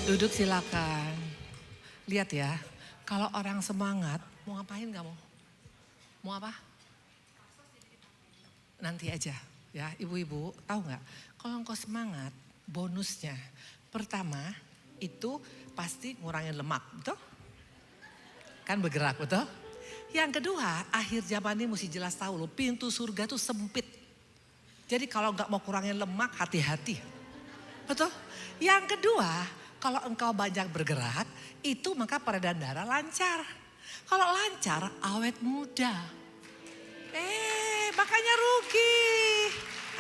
Duduk silakan. Lihat ya, kalau orang semangat, mau ngapain kamu? Mau apa? Nanti aja ya, ibu-ibu tahu nggak? Kalau engkau semangat, bonusnya pertama itu pasti ngurangin lemak, betul? Kan bergerak, betul? Yang kedua, akhir zaman ini mesti jelas tahu loh, pintu surga tuh sempit. Jadi kalau nggak mau kurangin lemak, hati-hati. Betul? Yang kedua, kalau engkau banyak bergerak, itu maka peredaran darah lancar. Kalau lancar, awet muda. Makanya rugi.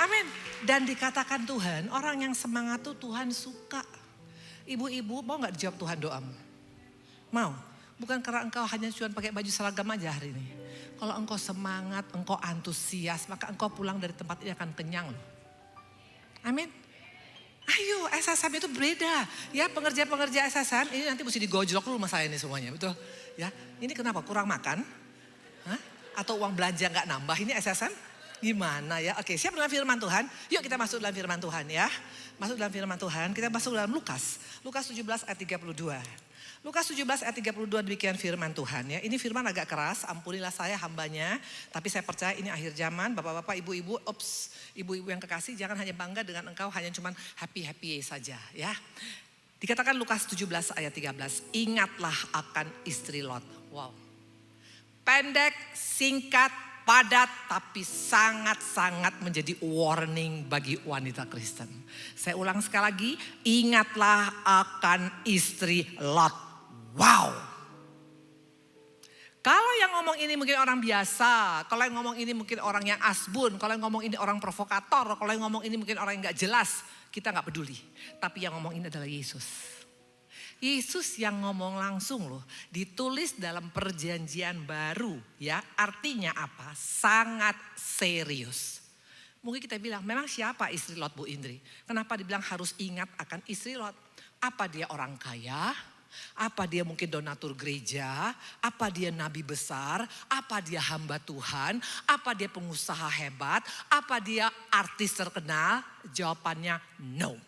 Amin. Dan dikatakan Tuhan, orang yang semangat tuh Tuhan suka. Ibu-ibu mau gak dijawab Tuhan doamu? Mau? Bukan karena engkau hanya cuma pakai baju seragam aja hari ini. Kalau engkau semangat, engkau antusias, maka engkau pulang dari tempat ini akan kenyang loh. Amin. Ayo, SSM itu beda. Ya, pengerja-pengerja SSM ini nanti mesti digojlok dulu sama saya ini semuanya, betul? Ya, ini kenapa? Kurang makan? Hah? Atau uang belanja nggak nambah? Ini SSM? Gimana ya? Oke, siap dalam firman Tuhan? Yuk kita masuk dalam firman Tuhan ya. Masuk dalam firman Tuhan, kita masuk dalam Lukas. Lukas 17 ayat 32. Lukas 17 ayat 32 demikian firman Tuhan ya. Ini firman agak keras, ampunilah saya hambanya. Tapi saya percaya ini akhir zaman, bapak-bapak, ibu-ibu, ibu-ibu yang kekasih jangan hanya bangga dengan engkau hanya cuman happy-happy saja ya. Dikatakan Lukas 17 ayat 13, ingatlah akan istri Lot. Wow. Pendek, singkat, padat tapi sangat-sangat menjadi warning bagi wanita Kristen. Saya ulang sekali lagi, ingatlah akan istri Lot. Wow. Kalau yang ngomong ini mungkin orang biasa, kalau yang ngomong ini mungkin orang yang asbun, kalau yang ngomong ini orang provokator, kalau yang ngomong ini mungkin orang yang gak jelas, kita gak peduli. Tapi yang ngomong ini adalah Yesus. Yesus yang ngomong langsung loh, ditulis dalam perjanjian baru ya, artinya apa? Sangat serius. Mungkin kita bilang, memang siapa istri Lot Bu Indri? Kenapa dibilang harus ingat akan istri Lot? Apa dia orang kaya? Apa dia mungkin donatur gereja? Apa dia nabi besar? Apa dia hamba Tuhan? Apa dia pengusaha hebat? Apa dia artis terkenal? Jawabannya no.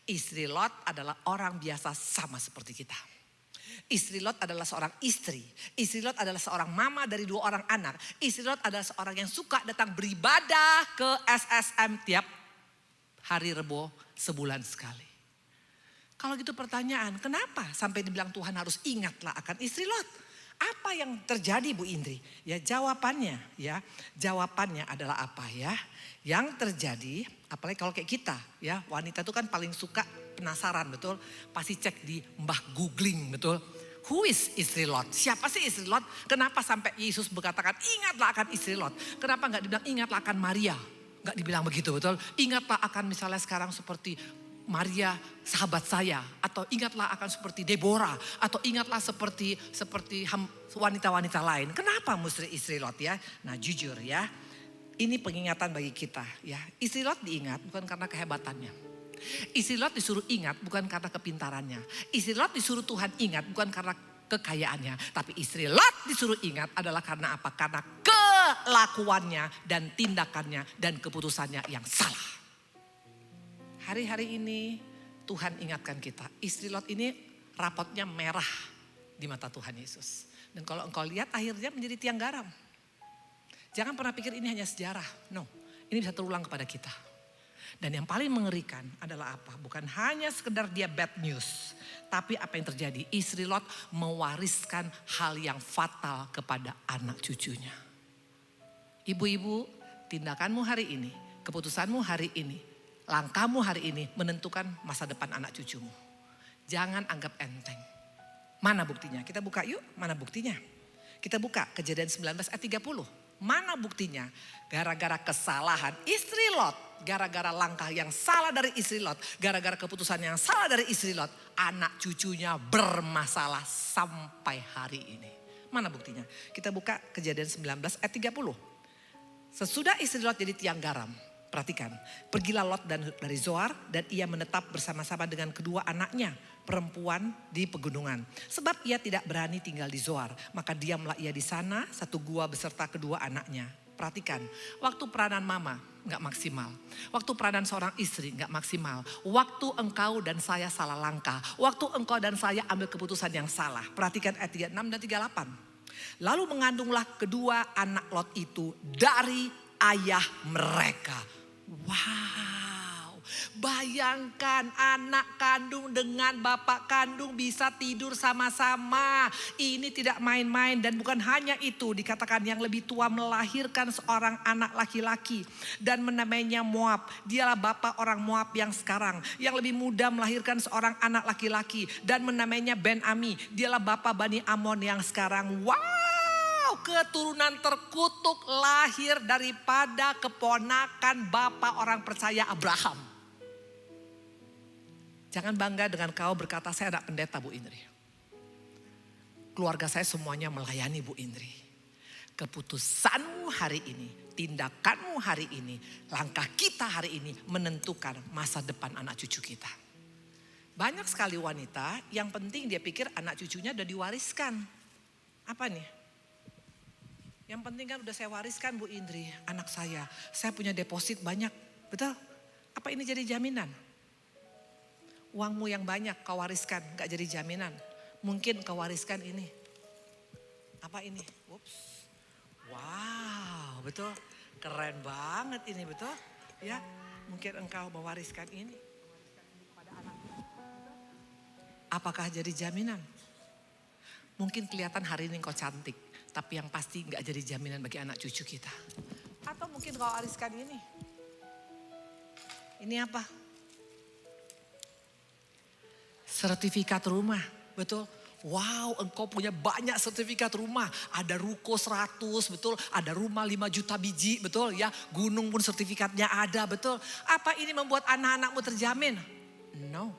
Istri Lot adalah orang biasa sama seperti kita. Istri Lot adalah seorang istri. Istri Lot adalah seorang mama dari 2 orang anak. Istri Lot adalah seorang yang suka datang beribadah ke SSM tiap hari Rebo sebulan sekali. Kalau gitu pertanyaan, kenapa sampai dibilang Tuhan harus ingatlah akan istri Lot? Apa yang terjadi Bu Indri? Ya jawabannya adalah apa ya? Yang terjadi, apalagi kalau kayak kita ya, wanita itu kan paling suka penasaran, betul? Pasti cek di mbah googling, betul? Who is istri Lot? Siapa sih istri Lot? Kenapa sampai Yesus berkatakan ingatlah akan istri Lot? Kenapa gak dibilang ingatlah akan Maria? Gak dibilang begitu, betul? Ingatlah akan misalnya sekarang seperti Maria sahabat saya, atau ingatlah akan seperti Deborah, atau ingatlah seperti wanita-wanita lain. Kenapa mesti istri Lot ya? Nah jujur ya, ini pengingatan bagi kita ya. Istri Lot diingat bukan karena kehebatannya. Istri Lot disuruh ingat bukan karena kepintarannya. Istri Lot disuruh Tuhan ingat bukan karena kekayaannya. Tapi istri Lot disuruh ingat adalah karena apa? Karena kelakuannya dan tindakannya dan keputusannya yang salah. Hari-hari ini Tuhan ingatkan kita, istri Lot ini rapotnya merah di mata Tuhan Yesus. Dan kalau engkau lihat akhirnya menjadi tiang garam. Jangan pernah pikir ini hanya sejarah, no. Ini bisa terulang kepada kita. Dan yang paling mengerikan adalah apa? Bukan hanya sekedar dia bad news. Tapi apa yang terjadi? Istri Lot mewariskan hal yang fatal kepada anak cucunya. Ibu-ibu, tindakanmu hari ini, keputusanmu hari ini, langkahmu hari ini menentukan masa depan anak cucumu. Jangan anggap enteng. Mana buktinya? Kita buka yuk, mana buktinya? Kita buka Kejadian 19 ayat 30. Mana buktinya? Gara-gara kesalahan istri Lot, gara-gara langkah yang salah dari istri Lot, gara-gara keputusan yang salah dari istri Lot, anak cucunya bermasalah sampai hari ini. Mana buktinya? Kita buka Kejadian 19 ayat 30. Sesudah istri Lot jadi tiang garam, perhatikan, pergilah Lot dari Zoar dan ia menetap bersama-sama dengan kedua anaknya perempuan di pegunungan. Sebab ia tidak berani tinggal di Zoar, maka diamlah ia di sana satu gua beserta kedua anaknya. Perhatikan, waktu peranan mama gak maksimal. Waktu peranan seorang istri gak maksimal. Waktu engkau dan saya salah langkah. Waktu engkau dan saya ambil keputusan yang salah. Perhatikan ayat 36 dan 38. Lalu mengandunglah kedua anak Lot itu dari ayah mereka. Wow, bayangkan anak kandung dengan bapak kandung bisa tidur sama-sama. Ini tidak main-main dan bukan hanya itu. Dikatakan yang lebih tua melahirkan seorang anak laki-laki dan menamainya Moab. Dialah bapak orang Moab yang sekarang. Yang lebih muda melahirkan seorang anak laki-laki dan menamainya Ben-Ami. Dialah bapak Bani Amon yang sekarang. Wow, keturunan terkutuk lahir daripada keponakan bapak orang percaya Abraham. Jangan bangga dengan kau berkata saya anak pendeta Bu Indri. Keluarga saya semuanya melayani Bu Indri. Keputusanmu hari ini, tindakanmu hari ini, langkah kita hari ini menentukan masa depan anak cucu kita. Banyak sekali wanita yang penting dia pikir anak cucunya udah diwariskan. Apa nih? Yang penting kan udah saya wariskan Bu Indri, anak saya punya deposit banyak, betul? Apa ini jadi jaminan? Uangmu yang banyak kau wariskan, gak jadi jaminan. Mungkin kau wariskan ini. Apa ini? Ups. Wow, betul. Keren banget ini, betul? Ya, mungkin engkau mewariskan ini. Kepada anakmu. Apakah jadi jaminan? Mungkin kelihatan hari ini engkau cantik. Tapi yang pasti gak jadi jaminan bagi anak cucu kita. Atau mungkin kau wariskan ini. Ini apa? Sertifikat rumah, betul? Wow, engkau punya banyak sertifikat rumah. Ada ruko 100, betul? Ada rumah 5 juta biji, betul? Ya, gunung pun sertifikatnya ada, betul? Apa ini membuat anak-anakmu terjamin? No.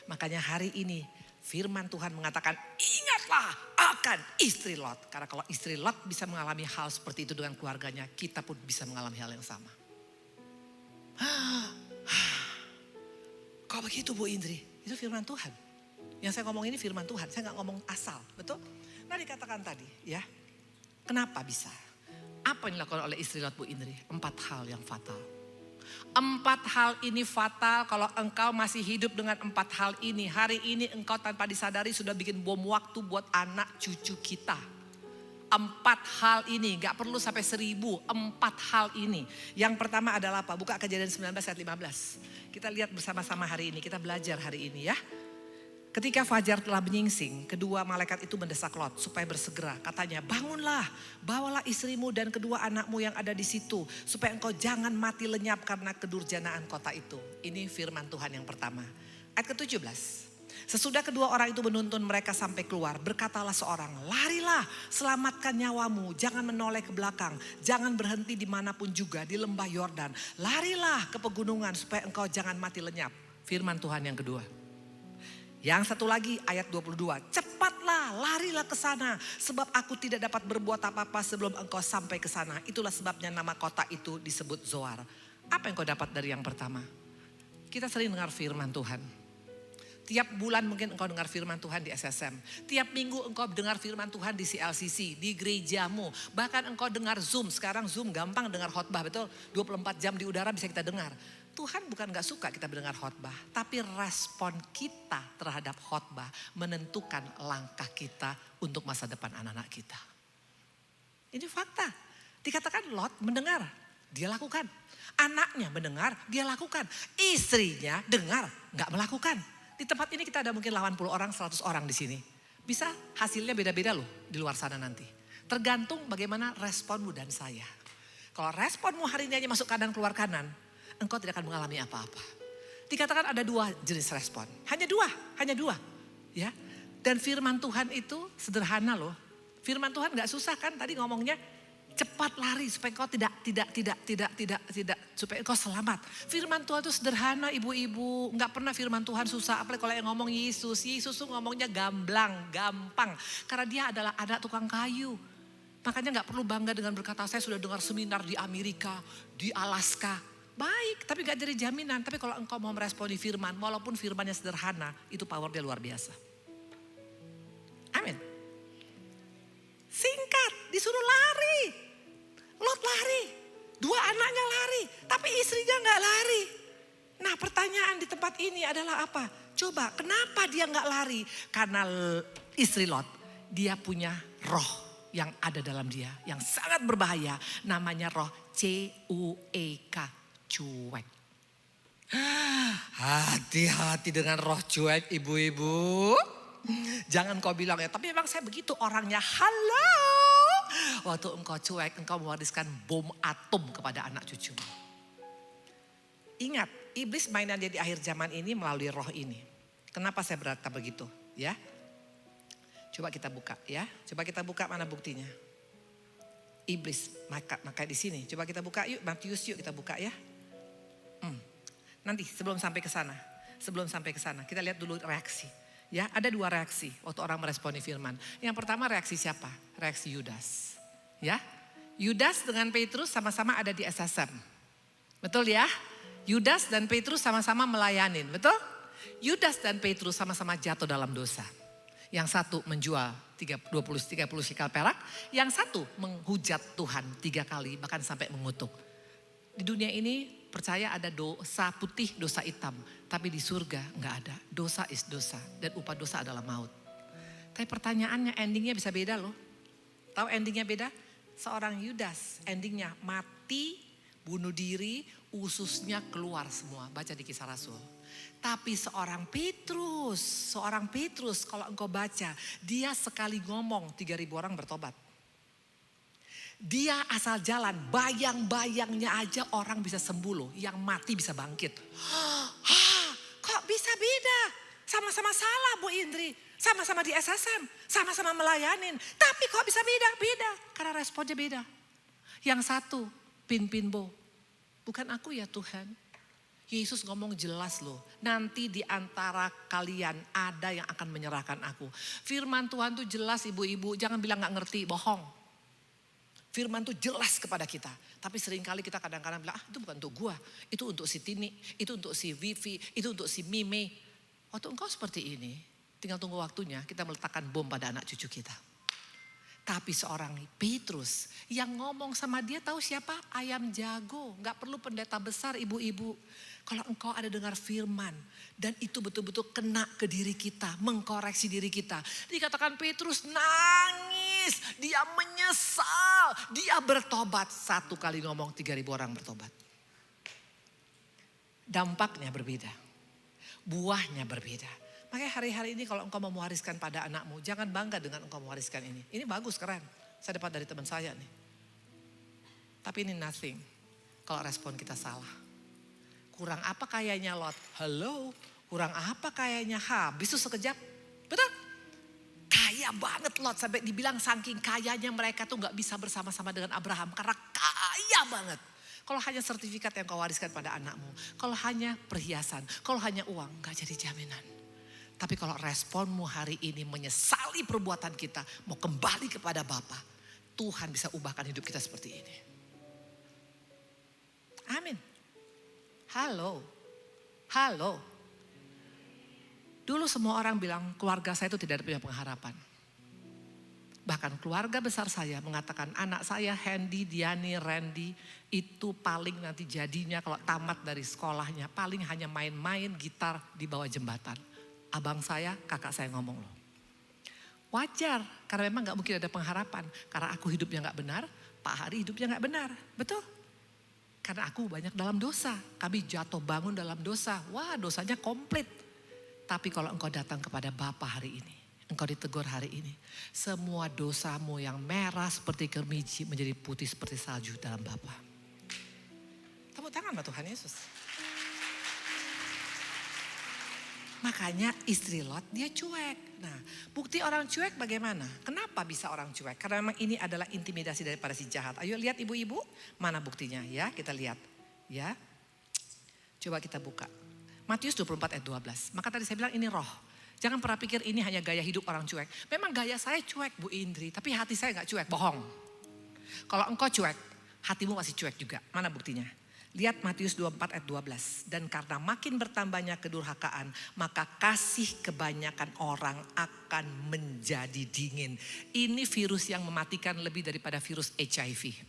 Makanya hari ini firman Tuhan mengatakan, ingatlah akan istri Lot. Karena kalau istri Lot bisa mengalami hal seperti itu dengan keluarganya, kita pun bisa mengalami hal yang sama. Kok begitu Bu Indri? Itu firman Tuhan. Yang saya ngomong ini firman Tuhan, saya gak ngomong asal, betul? Nah dikatakan tadi ya, kenapa bisa? Apa yang dilakukan oleh istri Lot Bu Indri? 4 hal yang fatal. 4 hal ini fatal kalau engkau masih hidup dengan 4 hal ini. Hari ini engkau tanpa disadari sudah bikin bom waktu buat anak cucu kita. 4 hal ini, gak perlu sampai 1000, 4 hal ini. Yang pertama adalah apa? Buka Kejadian 19 ayat 15. Kita lihat bersama-sama hari ini, kita belajar hari ini ya. Ketika fajar telah menyingsing, kedua malaikat itu mendesak Lot supaya bersegera. Katanya, bangunlah, bawalah istrimu dan kedua anakmu yang ada di situ. Supaya engkau jangan mati lenyap karena kedurjanaan kota itu. Ini firman Tuhan yang pertama. Ayat ke-17. Sesudah kedua orang itu menuntun mereka sampai keluar, berkatalah seorang, larilah, selamatkan nyawamu, jangan menoleh ke belakang, jangan berhenti dimanapun juga di lembah Yordan. Larilah ke pegunungan supaya engkau jangan mati lenyap. Firman Tuhan yang kedua. Yang satu lagi ayat 22, cepatlah, larilah ke sana, sebab aku tidak dapat berbuat apa-apa sebelum engkau sampai ke sana. Itulah sebabnya nama kota itu disebut Zoar. Apa yang kau dapat dari yang pertama? Kita sering dengar firman Tuhan. Tiap bulan mungkin engkau dengar firman Tuhan di SSM. Tiap minggu engkau dengar firman Tuhan di CLCC, di gerejamu. Bahkan engkau dengar Zoom. Sekarang Zoom gampang dengar khotbah, betul? 24 jam di udara bisa kita dengar. Tuhan bukan gak suka kita mendengar khotbah. Tapi respon kita terhadap khotbah menentukan langkah kita untuk masa depan anak-anak kita. Ini fakta. Dikatakan Lot mendengar, dia lakukan. Anaknya mendengar, dia lakukan. Istrinya dengar, gak melakukan. Di tempat ini kita ada mungkin 80 orang, 100 orang di sini. Bisa hasilnya beda-beda loh di luar sana nanti. Tergantung bagaimana responmu dan saya. Kalau responmu hari ini hanya masuk kanan keluar kanan, engkau tidak akan mengalami apa-apa. Dikatakan ada 2 jenis respon. Hanya dua. Ya. Dan firman Tuhan itu sederhana loh. Firman Tuhan gak susah kan tadi ngomongnya. Cepat lari supaya engkau tidak supaya engkau selamat. Firman Tuhan itu sederhana ibu-ibu, nggak pernah firman Tuhan susah. Apalagi kalau yang ngomong Yesus tuh ngomongnya gamblang, gampang. Karena dia adalah anak tukang kayu. Makanya nggak perlu bangga dengan berkata saya sudah dengar seminar di Amerika, di Alaska. Baik, tapi nggak jadi jaminan. Tapi kalau engkau mau meresponi firman, walaupun firmannya sederhana, itu power dia luar biasa. Amin. Singkat, disuruh lari. Lot lari. 2 anaknya lari, tapi istrinya gak lari. Nah pertanyaan di tempat ini adalah apa? Coba kenapa dia gak lari? Karena istri Lot, dia punya roh yang ada dalam dia. Yang sangat berbahaya, namanya roh C-U-E-K, cuek. Hati-hati dengan roh cuek ibu-ibu. Jangan kau bilang ya, tapi memang saya begitu orangnya. Halo. Waktu engkau cuek, engkau mewariskan bom atom kepada anak cucu. Ingat, iblis mainan dia di akhir zaman ini melalui roh ini. Kenapa saya berkata begitu? Ya, coba kita buka ya. Coba kita buka mana buktinya. Iblis, maka di sini. Coba kita buka yuk, Matius yuk kita buka ya. Nanti sebelum sampai ke sana, kita lihat dulu reaksi. Ya, ada 2 reaksi waktu orang meresponi firman. Yang pertama reaksi siapa? Reaksi Yudas. Ya, Yudas dengan Petrus sama-sama ada di SSM. Betul ya? Yudas dan Petrus sama-sama melayanin, betul? Yudas dan Petrus sama-sama jatuh dalam dosa. Yang satu menjual 30 sikal perak, yang satu menghujat Tuhan 3 kali bahkan sampai mengutuk. Di dunia ini percaya ada dosa putih, dosa hitam. Tapi di surga enggak ada. Dosa is dosa dan upah dosa adalah maut. Tapi pertanyaannya endingnya bisa beda loh. Tahu endingnya beda? Seorang Yudas endingnya mati, bunuh diri, ususnya keluar semua. Baca di Kisah Rasul. Tapi seorang Petrus kalau engkau baca, dia sekali ngomong 3.000 orang bertobat. Dia asal jalan, bayang-bayangnya aja orang bisa sembuh loh. Yang mati bisa bangkit. Kok bisa beda? Sama-sama salah Bu Indri. Sama-sama di SSM. Sama-sama melayanin. Tapi kok bisa beda? Beda. Karena responnya beda. Yang satu, pin Bo. Bukan aku ya Tuhan. Yesus ngomong jelas loh. Nanti di antara kalian ada yang akan menyerahkan aku. Firman Tuhan tuh jelas ibu-ibu. Jangan bilang gak ngerti, bohong. Firman tuh jelas kepada kita. Tapi seringkali kita kadang-kadang bilang, itu bukan untuk gua. Itu untuk si Tini, itu untuk si Vivi, itu untuk si Mime. Waktu engkau seperti ini, tinggal tunggu waktunya kita meletakkan bom pada anak cucu kita. Tapi seorang Petrus yang ngomong sama dia tahu siapa? Ayam jago. Gak perlu pendeta besar ibu-ibu. Kalau engkau ada dengar firman dan itu betul-betul kena ke diri kita, mengkoreksi diri kita. Dikatakan Petrus nangis, dia menyesal, dia bertobat. 1 kali ngomong 3.000 orang bertobat. Dampaknya berbeda, buahnya berbeda. Makanya hari-hari ini kalau engkau mau mewariskan pada anakmu, jangan bangga dengan engkau mewariskan ini. Ini bagus, keren. Saya dapat dari teman saya nih. Tapi ini nothing kalau respon kita salah. Kurang apa kayaknya Lot? Halo, kurang apa kayaknya habis tuh sekejap. Betul? Kaya banget Lot sampai dibilang saking kayanya mereka tuh gak bisa bersama-sama dengan Abraham. Karena kaya banget. Kalau hanya sertifikat yang kau wariskan pada anakmu. Kalau hanya perhiasan, kalau hanya uang gak jadi jaminan. Tapi kalau responmu hari ini menyesali perbuatan kita. Mau kembali kepada Bapa. Tuhan bisa ubahkan hidup kita seperti ini. Amin. Halo. Dulu semua orang bilang keluarga saya itu tidak punya pengharapan. Bahkan keluarga besar saya mengatakan anak saya Hendy, Diani, Randy itu paling nanti jadinya kalau tamat dari sekolahnya paling hanya main-main gitar di bawah jembatan. Abang saya, kakak saya ngomong loh. Wajar karena memang gak mungkin ada pengharapan. Karena aku hidupnya gak benar, Pak Hari hidupnya gak benar. Betul? Karena aku banyak dalam dosa. Kami jatuh bangun dalam dosa. Wah dosanya komplit. Tapi kalau engkau datang kepada Bapa hari ini. Engkau ditegur hari ini. Semua dosamu yang merah seperti kemeji menjadi putih seperti salju dalam Bapa. Tepuk tangan buat Tuhan Yesus. Makanya istri Lot dia cuek. Nah bukti orang cuek bagaimana? Kenapa bisa orang cuek? Karena memang ini adalah intimidasi daripada si jahat. Ayo lihat ibu-ibu mana buktinya ya kita lihat. Ya coba kita buka. Matius 24 ayat 12. Maka tadi saya bilang ini roh. Jangan pernah pikir ini hanya gaya hidup orang cuek. Memang gaya saya cuek Bu Indri. Tapi hati saya gak cuek, bohong. Kalau engkau cuek, hatimu masih cuek juga. Mana buktinya? Lihat Matius 24 ayat 12. Dan karena makin bertambahnya kedurhakaan, maka kasih kebanyakan orang akan menjadi dingin. Ini virus yang mematikan lebih daripada virus HIV.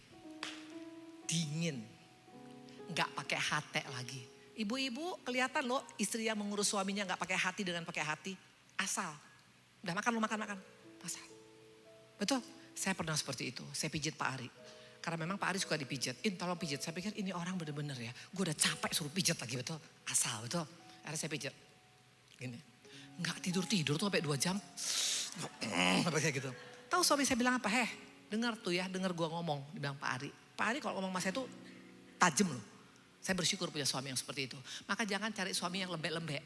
dingin. Gak pakai hati lagi. Ibu-ibu kelihatan loh istri yang mengurus suaminya gak pakai hati dengan pakai hati. Asal. Udah makan lo makan. Asal. Betul? Saya pernah seperti itu. Saya pijit Pak Ari. Karena memang Pak Ari suka dipijit. Tolong pijit. Saya pikir ini orang bener-bener ya. Gue udah capek suruh pijit lagi, betul? Asal, betul? Akhirnya saya pijit. Gini. Gak tidur-tidur tuh sampai 2 jam. Kayak gitu. Tahu suami saya bilang apa? Dengar tuh ya, dengar gue ngomong. Dibilang Pak Ari. Pak Ari kalau ngomong sama saya tuh tajam loh. Saya bersyukur punya suami yang seperti itu. Maka jangan cari suami yang lembek-lembek.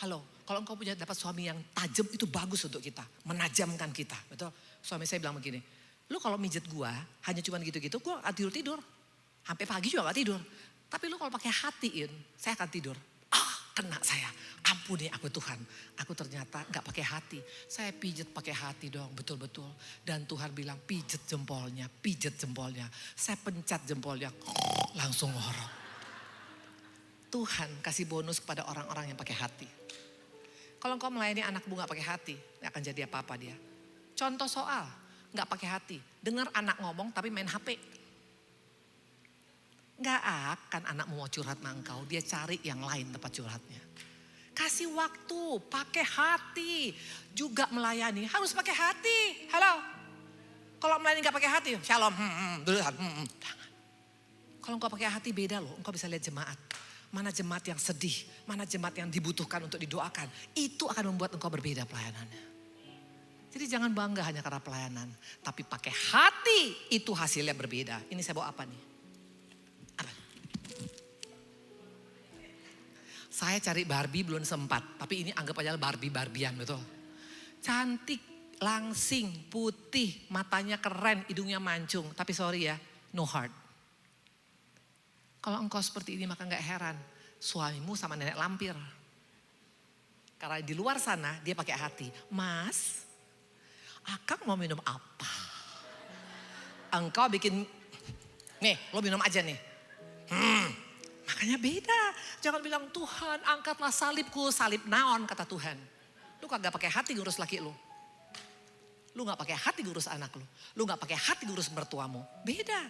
Halo, kalau engkau punya dapat suami yang tajam itu bagus untuk kita. Menajamkan kita. Betul? Suami saya bilang begini. Lu kalau mijet gua hanya cuma gitu-gitu, gua gak tidur-tidur. Sampai pagi juga gak tidur. Tapi lu kalau pakai hatiin, saya akan tidur. Kena saya. Ampuni aku Tuhan. Aku ternyata gak pakai hati. Saya pijet pakai hati dong, betul-betul. Dan Tuhan bilang pijet jempolnya, pijet jempolnya. Saya pencet jempolnya, langsung ngorok. Tuhan kasih bonus kepada orang-orang yang pakai hati. Kalau engkau melayani anakmu gak pakai hati, gak akan jadi apa-apa dia. Contoh soal, gak pakai hati. Dengar anak ngomong tapi main HP. Gak akan anakmu mau curhat sama engkau, dia cari yang lain tempat curhatnya. Kasih waktu, pakai hati. Juga melayani, harus pakai hati. Halo, kalau melayani gak pakai hati, shalom, Kalau engkau pakai hati beda loh, engkau bisa lihat jemaat. Mana jemaat yang sedih, mana jemaat yang dibutuhkan untuk didoakan. Itu akan membuat engkau berbeda pelayanannya. Jadi jangan bangga hanya karena pelayanan. Tapi pakai hati itu hasilnya berbeda. Ini saya bawa apa nih? Apa? Saya cari Barbie belum sempat. Tapi ini anggap aja Barbie-Barbian, betul. Cantik, langsing, putih, matanya keren, hidungnya mancung. Tapi sorry ya, no heart. Kalau engkau seperti ini maka gak heran. Suamimu sama nenek lampir. Karena di luar sana dia pakai hati. Mas, Akang mau minum apa? Engkau bikin, nih lo minum aja nih. Makanya beda. Jangan bilang Tuhan angkatlah salibku, salib naon kata Tuhan. Lu kagak pakai hati ngurus laki lu. Lu gak pakai hati ngurus anak lu. Lu gak pakai hati ngurus mertuamu. Beda.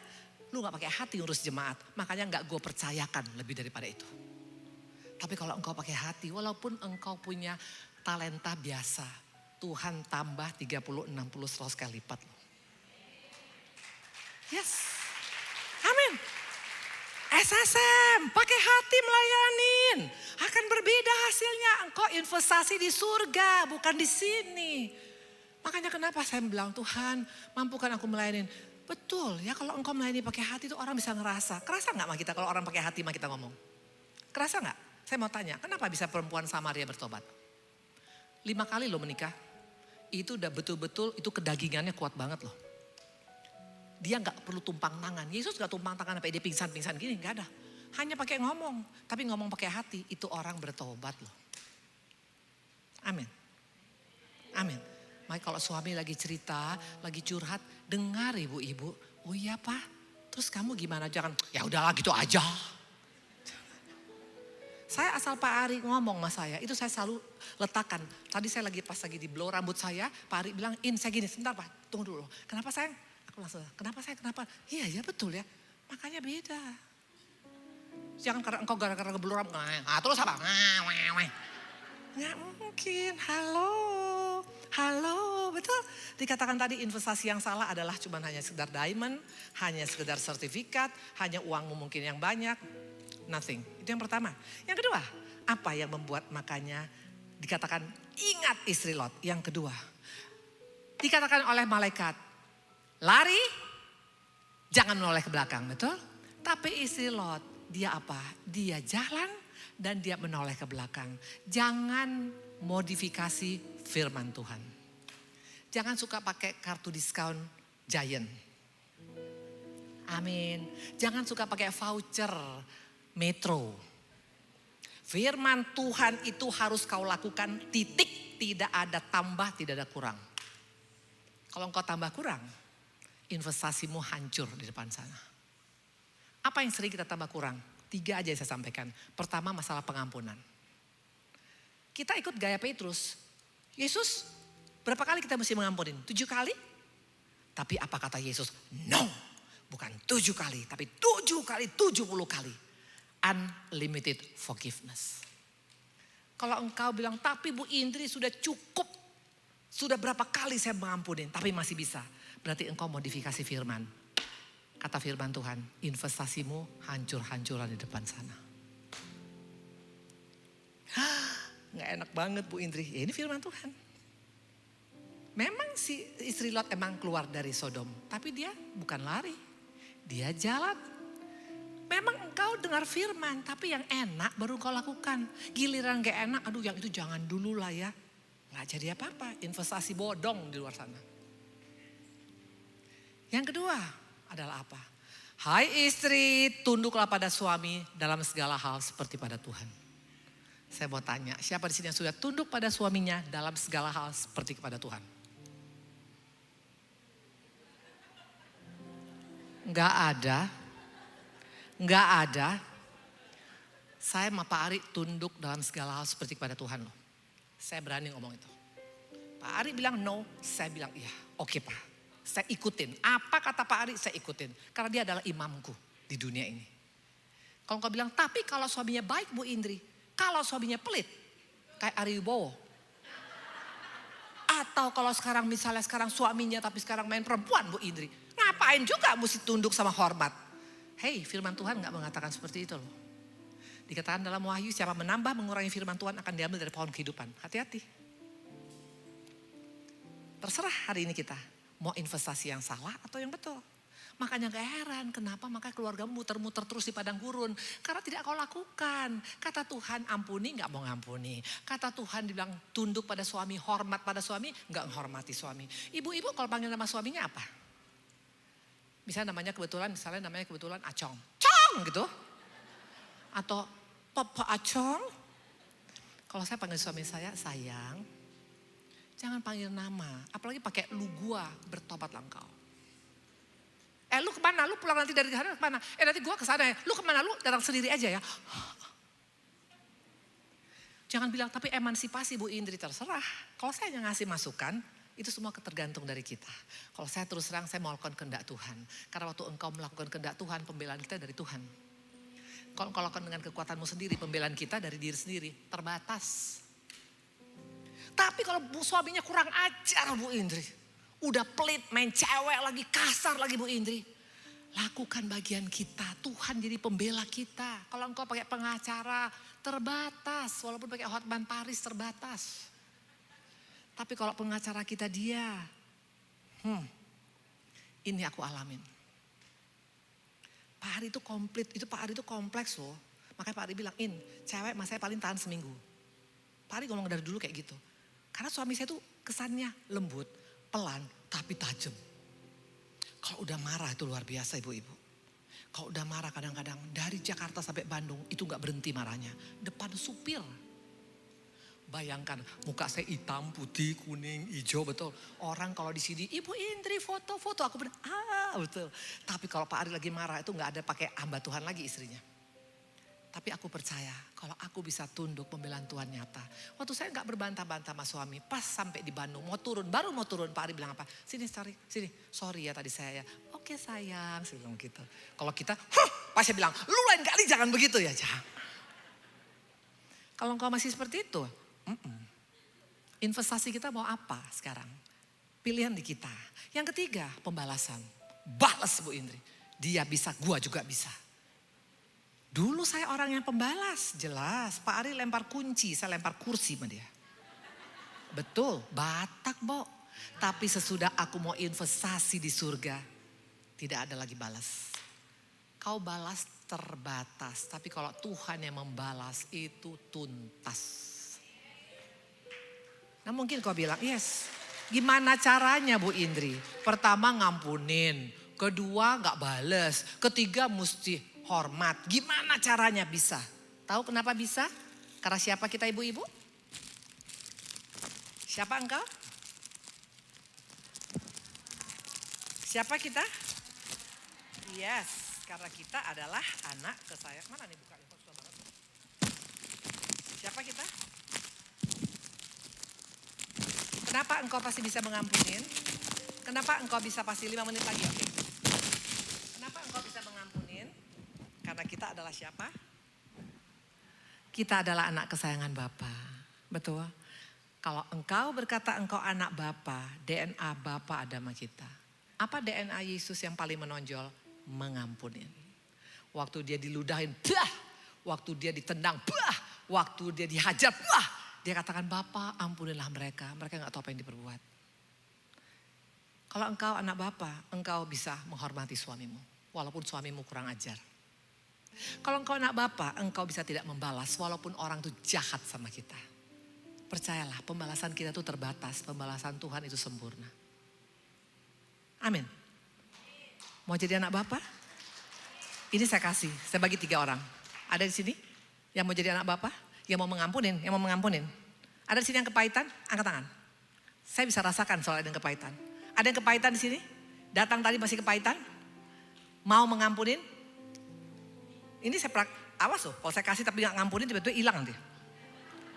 Lu gak pakai hati ngurus jemaat. Makanya gak gue percayakan lebih daripada itu. Tapi kalau engkau pakai hati, walaupun engkau punya talenta biasa. Tuhan tambah 30, 60, 100 kali lipat. Yes. Amin. SSM, pakai hati melayanin. Akan berbeda hasilnya. Engkau investasi di surga, bukan di sini. Makanya kenapa saya bilang, Tuhan mampukan aku melayanin. Betul ya, kalau engkau melayani pakai hati itu orang bisa ngerasa. Kerasa gak sama kita kalau orang pakai hati sama kita ngomong? Kerasa gak? Saya mau tanya, kenapa bisa perempuan Samaria bertobat? 5 kali lo menikah. Itu udah betul-betul, itu kedagingannya kuat banget loh. Dia gak perlu tumpang tangan. Yesus gak tumpang tangan sampai dia pingsan-pingsan gini, gak ada. Hanya pakai ngomong, tapi ngomong pakai hati, itu orang bertobat loh. Amin. Amin. Makanya kalau suami lagi cerita, lagi curhat, dengar ibu-ibu. Oh iya Pak, terus kamu gimana? Jangan, ya udahlah gitu aja. Saya asal Pak Ari ngomong sama saya, itu saya selalu letakkan. Tadi saya pas lagi di blow rambut saya, Pak Ari bilang, saya gini, sebentar Pak, tunggu dulu. Kenapa sayang? Aku langsung, kenapa sayang, kenapa? Iya ya betul ya, makanya beda. Jangan karena engkau gara-gara ngeblow rambut, terus apa? Nggak mungkin, halo, betul. Dikatakan tadi investasi yang salah adalah cuma hanya sekedar diamond, hanya sekedar sertifikat, hanya uangmu mungkin yang banyak. Nothing, itu yang pertama. Yang kedua, apa yang membuat makanya dikatakan ingat istri Lot. Yang kedua, dikatakan oleh malaikat, lari, jangan menoleh ke belakang, betul? Tapi istri Lot, dia apa? Dia jalan dan dia menoleh ke belakang. Jangan modifikasi firman Tuhan. Jangan suka pakai kartu diskon Giant. Amin. Jangan suka pakai voucher Metro. Firman Tuhan itu harus kau lakukan titik. Tidak ada tambah, tidak ada kurang. Kalau engkau tambah kurang, investasimu hancur di depan sana. Apa yang sering kita tambah kurang? 3 aja yang saya sampaikan. Pertama masalah pengampunan. Kita ikut gaya Petrus. Yesus berapa kali kita mesti mengampunin? 7 kali? Tapi apa kata Yesus? No, Bukan 7 kali, tapi 7 kali 70 kali. Unlimited forgiveness. Kalau engkau bilang, tapi Bu Indri sudah cukup. Sudah berapa kali saya mengampuni, tapi masih bisa. Berarti engkau modifikasi firman. Kata firman Tuhan, investasimu hancur-hancuran di depan sana. Nggak enak banget Bu Indri, ya ini firman Tuhan. Memang si istri Lot emang keluar dari Sodom, tapi dia bukan lari. Dia jalan. Memang engkau dengar firman, tapi yang enak baru kau lakukan. Giliran gak enak, aduh yang itu jangan dulu lah ya. Gak jadi apa-apa, investasi bodong di luar sana. Yang kedua adalah apa? Hai istri, tunduklah pada suami dalam segala hal seperti pada Tuhan. Saya mau tanya, siapa di sini yang sudah tunduk pada suaminya dalam segala hal seperti kepada Tuhan? Enggak ada. Enggak ada. Saya sama Pak Ari tunduk dalam segala hal seperti kepada Tuhan loh. Saya berani ngomong itu. Pak Ari bilang no, saya bilang iya. Oke Pak, saya ikutin. Apa kata Pak Ari, saya ikutin. Karena dia adalah imamku di dunia ini. Kalau kau bilang, tapi kalau suaminya baik Bu Indri. Kalau suaminya pelit, kayak Ari Wibowo. Atau kalau sekarang misalnya suaminya tapi sekarang main perempuan Bu Indri. Ngapain juga mesti tunduk sama hormat. Hei, firman Tuhan gak mengatakan seperti itu loh. Dikatakan dalam Wahyu, siapa menambah mengurangi firman Tuhan akan diambil dari pohon kehidupan. Hati-hati. Terserah hari ini kita mau investasi yang salah atau yang betul. Makanya gak heran kenapa makanya keluargamu muter-muter terus di padang gurun. Karena tidak kau lakukan. Kata Tuhan ampuni gak mau ngampuni. Kata Tuhan dibilang tunduk pada suami, hormat pada suami, gak menghormati suami. Ibu-ibu kalau panggil nama suaminya apa? Misalnya namanya kebetulan Acong. Cong gitu. Atau Papa Acong. Kalau saya panggil suami saya, sayang. Jangan panggil nama. Apalagi pakai lu gua, bertobatlah engkau. Lu kemana? Lu pulang nanti dari sana kemana? Nanti gua kesana ya. Lu kemana? Lu datang sendiri aja ya. Jangan bilang, tapi emansipasi Bu Indri terserah. Kalau saya yang ngasih masukan, itu semua tergantung dari kita. Kalau saya terus terang, saya melakukan kehendak Tuhan. Karena waktu engkau melakukan kehendak Tuhan, pembelaan kita dari Tuhan. Kalau engkau lakukan dengan kekuatanmu sendiri, pembelaan kita dari diri sendiri, terbatas. Tapi kalau suaminya kurang ajar Bu Indri, udah pelit, main cewek lagi, kasar lagi Bu Indri. Lakukan bagian kita, Tuhan jadi pembela kita. Kalau engkau pakai pengacara, terbatas. Walaupun pakai Hotman Paris, terbatas. Tapi kalau pengacara kita dia, ini aku alamin. Pak Ari itu komplit, Pak Ari itu kompleks loh. Makanya Pak Ari bilang, cewek mas saya paling tahan seminggu. Pak Ari ngomong dari dulu kayak gitu. Karena suami saya tuh kesannya lembut, pelan, tapi tajam. Kalau udah marah itu luar biasa ibu-ibu. Kalau udah marah kadang-kadang dari Jakarta sampai Bandung itu gak berhenti marahnya. Depan supir. Bayangkan muka saya hitam, putih, kuning, hijau betul. Orang kalau di sini, Ibu Indri foto-foto. Aku bilang, betul. Tapi kalau Pak Ari lagi marah itu gak ada pakai hamba Tuhan lagi istrinya. Tapi aku percaya kalau aku bisa tunduk pembelaan Tuhan nyata. Waktu saya gak berbantah-bantah sama suami. Pas sampai di Bandung baru mau turun. Pak Ari bilang apa? Sini sorry ya tadi saya ya. Oke sayang, saya bilang gitu. Kalau kita, pas saya bilang, lu lain kali jangan begitu ya. Jangan. Kalau engkau masih seperti itu, investasi kita mau apa sekarang? Pilihan di kita. Yang ketiga, pembalasan. Balas Bu Indri. Dia bisa, gua juga bisa. Dulu saya orang yang pembalas, jelas. Pak Ari lempar kunci, saya lempar kursi sama dia. Betul, Batak Bo. Tapi sesudah aku mau investasi di surga, tidak ada lagi balas. Kau balas terbatas, tapi kalau Tuhan yang membalas itu tuntas. Nah mungkin kau bilang, yes. Gimana caranya Bu Indri? Pertama ngampunin, kedua gak bales, ketiga mesti hormat. Gimana caranya bisa? Tahu kenapa bisa? Karena siapa kita ibu-ibu? Siapa engkau? Siapa kita? Yes, karena kita adalah anak kesayangan. Mana nih buka? Susah banget. Siapa kita? Kenapa engkau pasti bisa mengampunin? Kenapa engkau bisa pasti 5 menit lagi? Oke. Kenapa engkau bisa mengampunin karena kita adalah siapa? Kita adalah anak kesayangan Bapa. Betul? Kalau engkau berkata engkau anak Bapa, DNA Bapa ada sama kita. Apa DNA Yesus yang paling menonjol? Mengampunin. Waktu dia diludahin, bah! Waktu dia ditendang, bah! Waktu dia dihajar, bah! Dia katakan, Bapa ampunilah mereka. Mereka gak tahu apa yang diperbuat. Kalau engkau anak Bapa, engkau bisa menghormati suamimu. Walaupun suamimu kurang ajar. Kalau engkau anak Bapa, engkau bisa tidak membalas walaupun orang itu jahat sama kita. Percayalah, pembalasan kita itu terbatas, pembalasan Tuhan itu sempurna. Amin. Mau jadi anak Bapa? Ini saya kasih, saya bagi 3 orang. Ada di sini yang mau jadi anak Bapa? Yang mau mengampunin, yang mau mengampunin. Ada di sini yang kepahitan? Angkat tangan. Saya bisa rasakan soal ada yang kepahitan. Ada yang kepahitan di sini? Datang tadi masih kepahitan? Mau mengampunin? Ini saya awas loh, kalau saya kasih tapi gak ngampunin tiba-tiba hilang nanti.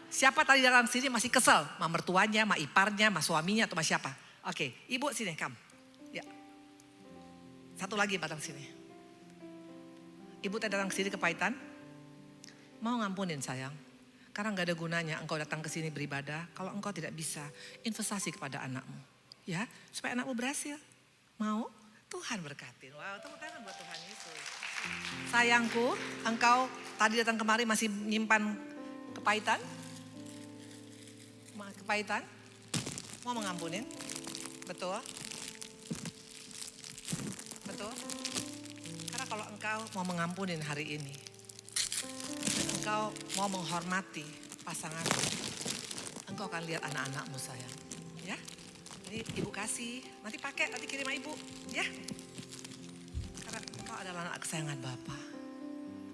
Siapa tadi datang sini masih kesel? Ma mertuanya, ma iparnya, ma suaminya atau ma siapa? Oke, ibu sini, come. Ya. Satu lagi datang sini. Ibu tadi datang sini kepahitan? Mau ngampunin sayang. Karena gak ada gunanya engkau datang ke sini beribadah kalau engkau tidak bisa investasi kepada anakmu. Ya, supaya anakmu berhasil. Mau? Tuhan berkatin. Wow, tepuk tangan buat Tuhan Yesus. Sayangku, engkau tadi datang kemari masih menyimpan kepahitan? Kepahitan? Mau mengampunin? Betul? Betul? Karena kalau engkau mau mengampunin hari ini, engkau mau menghormati pasanganmu, engkau akan lihat anak-anakmu sayang. Ya? Ini ibu kasih, nanti pakai, nanti kirim sama ibu. Ya? Karena engkau adalah anak kesayangan Bapa.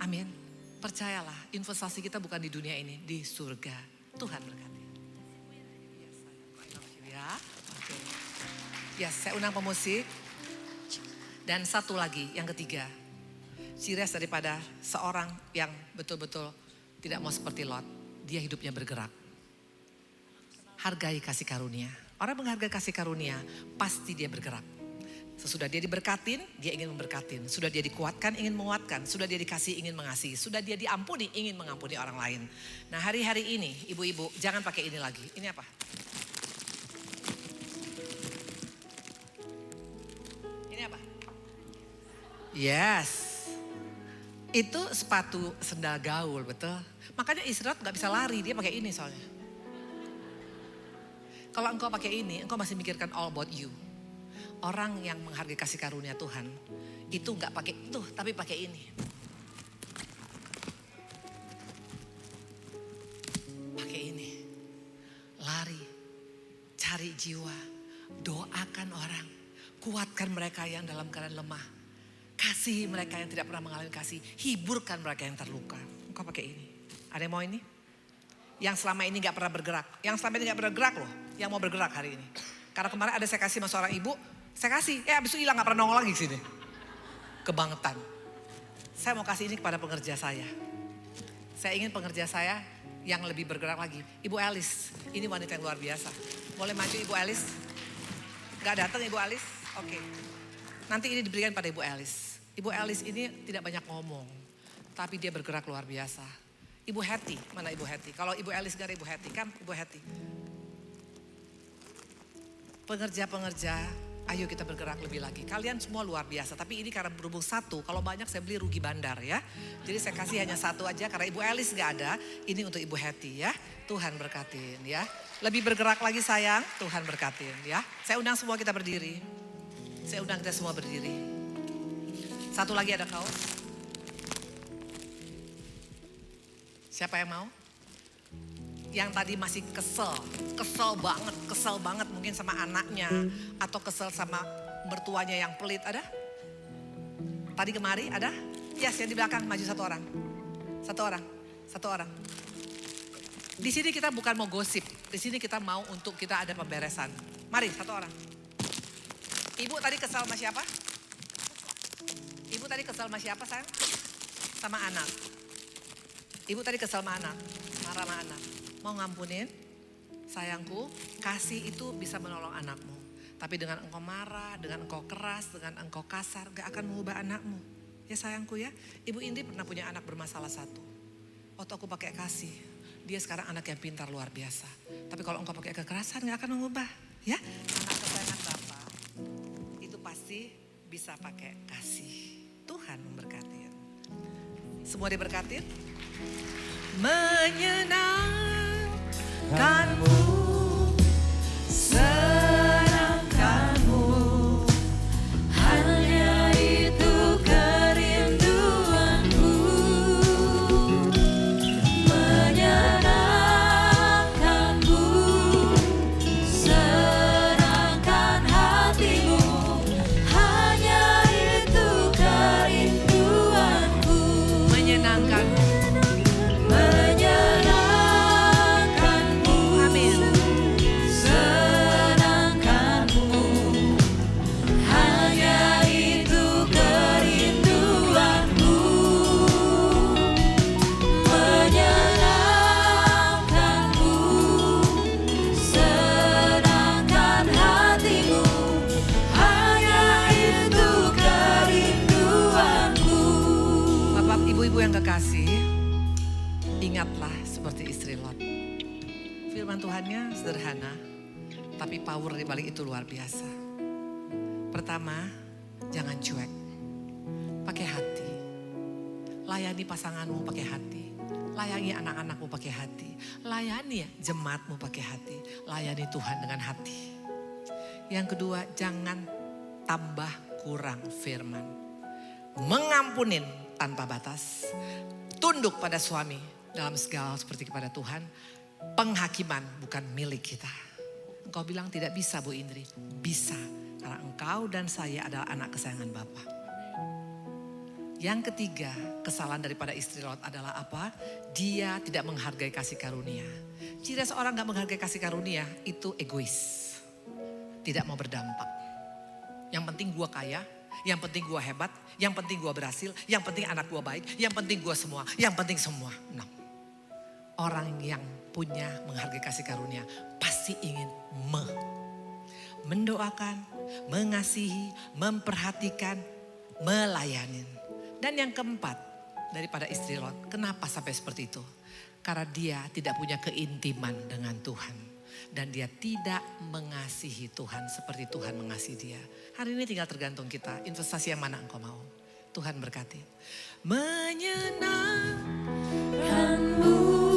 Amin. Percayalah, investasi kita bukan di dunia ini, di surga. Tuhan berkati. Ya, oke. Yes, saya undang pemusik. Dan satu lagi, yang ketiga. Ciri khas daripada seorang yang betul-betul tidak mau seperti Lot. Dia hidupnya bergerak. Hargai kasih karunia. Orang menghargai kasih karunia, pasti dia bergerak. Sesudah dia diberkatin, dia ingin memberkatin. Sudah dia dikuatkan, ingin menguatkan. Sudah dia dikasih, ingin mengasihi. Sudah dia diampuni, ingin mengampuni orang lain. Nah hari-hari ini, ibu-ibu, jangan pakai ini lagi. Ini apa? Ini apa? Yes. Itu sepatu sendal gaul, betul. Makanya Israel gak bisa lari, dia pakai ini soalnya. Kalau engkau pakai ini, engkau masih mikirkan all about you. Orang yang menghargai kasih karunia Tuhan, itu gak pakai itu, tapi pakai ini. Pakai ini. Lari, cari jiwa, doakan orang, kuatkan mereka yang dalam keadaan lemah. Kasihi mereka yang tidak pernah mengalami kasih, hiburkan mereka yang terluka. Engkau pakai ini. Ada yang mau ini? Yang selama ini gak pernah bergerak. Yang selama ini gak pernah bergerak loh. Yang mau bergerak hari ini. Karena kemarin ada saya kasih sama seorang ibu. Saya kasih. Abis itu hilang gak pernah nongol lagi sini. Kebangetan. Saya mau kasih ini kepada pengerja saya. Saya ingin pengerja saya yang lebih bergerak lagi. Ibu Alice. Ini wanita yang luar biasa. Boleh maju Ibu Alice? Gak datang Ibu Alice? Oke. Nanti ini diberikan pada Ibu Alice. Ibu Alice ini tidak banyak ngomong. Tapi dia bergerak luar biasa. Ibu Hetty, mana Ibu Hetty? Kalau Ibu Alice gak ada Ibu Hetty, kan Ibu Hetty. Pengerja-pengerja, ayo kita bergerak lebih lagi. Kalian semua luar biasa, tapi ini karena berhubung satu, kalau banyak saya beli rugi bandar ya. Jadi saya kasih hanya satu aja karena Ibu Alice gak ada, ini untuk Ibu Hetty ya. Tuhan berkatin ya. Lebih bergerak lagi sayang, Tuhan berkatin ya. Saya undang semua kita berdiri. Saya undang kita semua berdiri. Satu lagi ada kaos. Siapa yang mau? Yang tadi masih kesel banget mungkin sama anaknya. Atau kesel sama mertuanya yang pelit, ada? Tadi kemari ada? Yes, yang di belakang maju satu orang. Satu orang. Di sini kita bukan mau gosip, di sini kita mau untuk kita ada pemberesan. Mari, satu orang. Ibu tadi kesel sama siapa? Ibu tadi kesel sama siapa sayang? Sama anak. Ibu tadi kesel sama anak, marah sama anak. Mau ngampunin? Sayangku, kasih itu bisa menolong anakmu. Tapi dengan engkau marah, dengan engkau keras, dengan engkau kasar, gak akan mengubah anakmu. Ya sayangku ya, Ibu Indri pernah punya anak bermasalah satu. Waktu aku pakai kasih, dia sekarang anak yang pintar luar biasa. Tapi kalau engkau pakai kekerasan gak akan mengubah. Ya, anak kesayangan Bapak itu pasti bisa pakai kasih. Tuhan memberkati. Semua diberkatin. Menyenangkanmu, senangkanmu, hanya itu kerinduanku. Menyenangkanmu, senangkan hatimu, hanya itu kerinduanku. Menyenangkanmu. Kekasih, ingatlah seperti istri Lot. Firman Tuhannya sederhana, tapi power di balik itu luar biasa. Pertama, jangan cuek, pakai hati. Layani pasanganmu pakai hati, layani anak-anakmu pakai hati, layani jemaatmu pakai hati, layani Tuhan dengan hati. Yang kedua, jangan tambah kurang firman. Mengampunin tanpa batas, tunduk pada suami dalam segala seperti kepada Tuhan. Penghakiman bukan milik kita. Engkau bilang tidak bisa Bu Indri, bisa karena engkau dan saya adalah anak kesayangan Bapa. Yang ketiga, kesalahan daripada istri Lot adalah apa? Dia tidak menghargai kasih karunia. Jika seorang gak menghargai kasih karunia, itu egois, tidak mau berdampak. Yang penting gua kaya, yang penting gue hebat, yang penting gue berhasil, yang penting anak gue baik, yang penting gue semua, yang penting semua. No. Orang yang punya menghargai kasih karunia pasti ingin mendoakan, mengasihi, memperhatikan, melayani. Dan yang keempat daripada istri Lot, kenapa sampai seperti itu? Karena dia tidak punya keintiman dengan Tuhan. Dan dia tidak mengasihi Tuhan seperti Tuhan mengasihi dia. Hari ini tinggal tergantung kita, investasi yang mana engkau mau. Tuhan berkati. Menyenangkanmu.